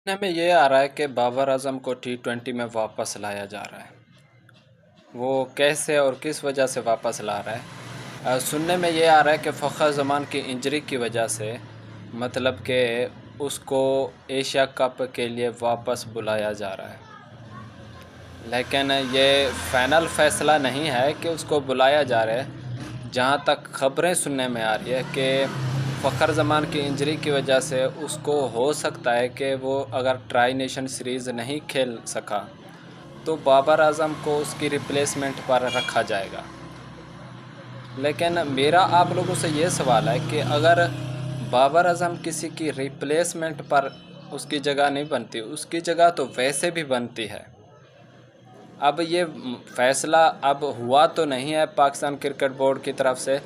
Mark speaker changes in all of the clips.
Speaker 1: सुनने में ये आ रहा है कि बाबर आजम को T20 में वापस लाया जा रहा है। वो कैसे और किस वजह से वापस ला रहा है? सुनने में ये आ रहा है कि फ़खर ज़मान की इंजरी की वजह से मतलब कि उसको एशिया कप के लिए वापस बुलाया जा रहा है। लेकिन ये फ़ाइनल फ़ैसला नहीं है कि उसको बुलाया जा रहा है। जहाँ तक ख़बरें सुनने में आ रही है कि फ़खर ज़मान की इंजरी की वजह से उसको हो सकता है कि वो अगर ट्राई नेशन सीरीज़ नहीं खेल सका तो बाबर आजम को उसकी रिप्लेसमेंट पर रखा जाएगा। लेकिन मेरा आप लोगों से ये सवाल है कि अगर बाबर आजम किसी की रिप्लेसमेंट पर उसकी जगह नहीं बनती, उसकी जगह तो वैसे भी बनती है। अब ये फ़ैसला अब हुआ तो नहीं है पाकिस्तान क्रिकेट बोर्ड की तरफ से,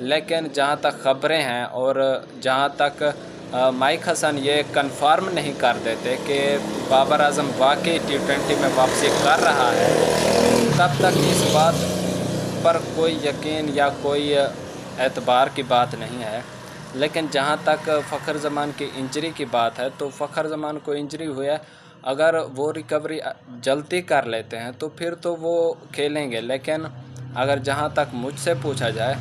Speaker 1: लेकिन जहाँ तक ख़बरें हैं और जहाँ तक माइक हसन ये कंफर्म नहीं कर देते कि बाबर आजम वाकई T20 में वापसी कर रहा है, तब तक इस बात पर कोई यकीन या कोई एतबार की बात नहीं है। लेकिन जहाँ तक फ़खर ज़मान की इंजरी की बात है, तो फ़खर ज़मान को इंजरी हुई है, अगर वो रिकवरी जल्दी कर लेते हैं तो फिर तो वो खेलेंगे। लेकिन अगर जहाँ तक मुझसे पूछा जाए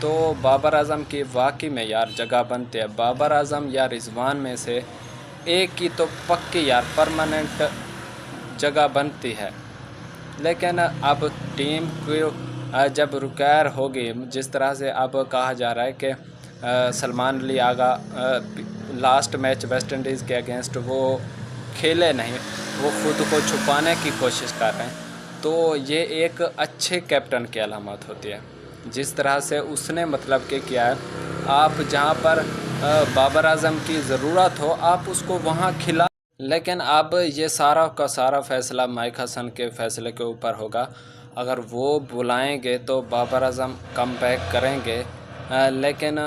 Speaker 1: तो बाबर आजम की वाकई में यार जगह बनती है। बाबर आजम या रिजवान में से एक की तो पक्की यार परमानेंट जगह बनती है। लेकिन अब टीम को जब रिक्वायर होगी, जिस तरह से अब कहा जा रहा है कि Salman Ali Agha last match West Indies के अगेंस्ट वो खेले नहीं, वो ख़ुद को छुपाने की कोशिश कर रहे हैं, तो ये एक अच्छे कैप्टन की अलामत होती है। जिस तरह से उसने मतलब कि किया है, आप जहाँ पर बाबर आजम की ज़रूरत हो आप उसको वहाँ खिला। लेकिन अब ये सारा का सारा फ़ैसला माइक हसन के फ़ैसले के ऊपर होगा। अगर वो बुलाएंगे तो बाबर आजम कम बैक करेंगे, लेकिन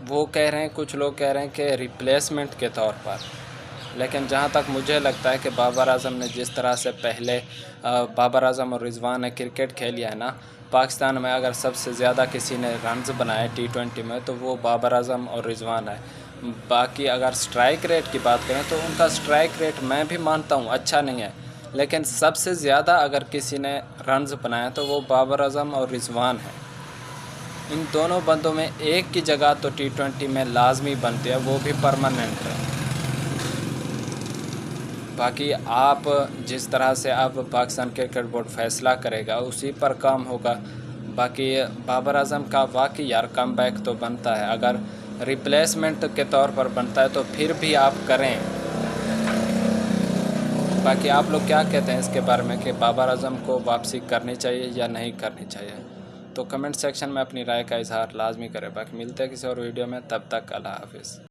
Speaker 1: वो कह रहे हैं, कुछ लोग कह रहे हैं कि रिप्लेसमेंट के तौर पर। लेकिन जहाँ तक मुझे लगता है कि बाबर आजम ने जिस तरह से पहले बाबर आजम और रिजवान ने क्रिकेट खेली है ना, पाकिस्तान में अगर सबसे ज़्यादा किसी ने रन्स बनाए T20 में तो वो बाबर आजम और रिजवान है। बाकी अगर स्ट्राइक रेट की बात करें तो उनका स्ट्राइक रेट मैं भी मानता हूँ अच्छा नहीं है, लेकिन सबसे ज़्यादा अगर किसी ने रन्स बनाए तो वो बाबर आजम और रिजवान है। इन दोनों बंदों में एक की जगह तो T20 में लाजमी बनती है, वो भी परमानेंट है। बाकी आप जिस तरह से अब पाकिस्तान क्रिकेट बोर्ड फ़ैसला करेगा उसी पर काम होगा। बाकी बाबर आजम का वाकई यार कम बैक तो बनता है, अगर रिप्लेसमेंट के तौर पर बनता है तो फिर भी आप करें। बाकी आप लोग क्या कहते हैं इसके बारे में कि बाबर आजम को वापसी करनी चाहिए या नहीं करनी चाहिए? तो कमेंट सेक्शन में अपनी राय का इजहार लाजमी करें। बाकी मिलते हैं किसी और वीडियो में, तब तक अल्लाह हाफिज़।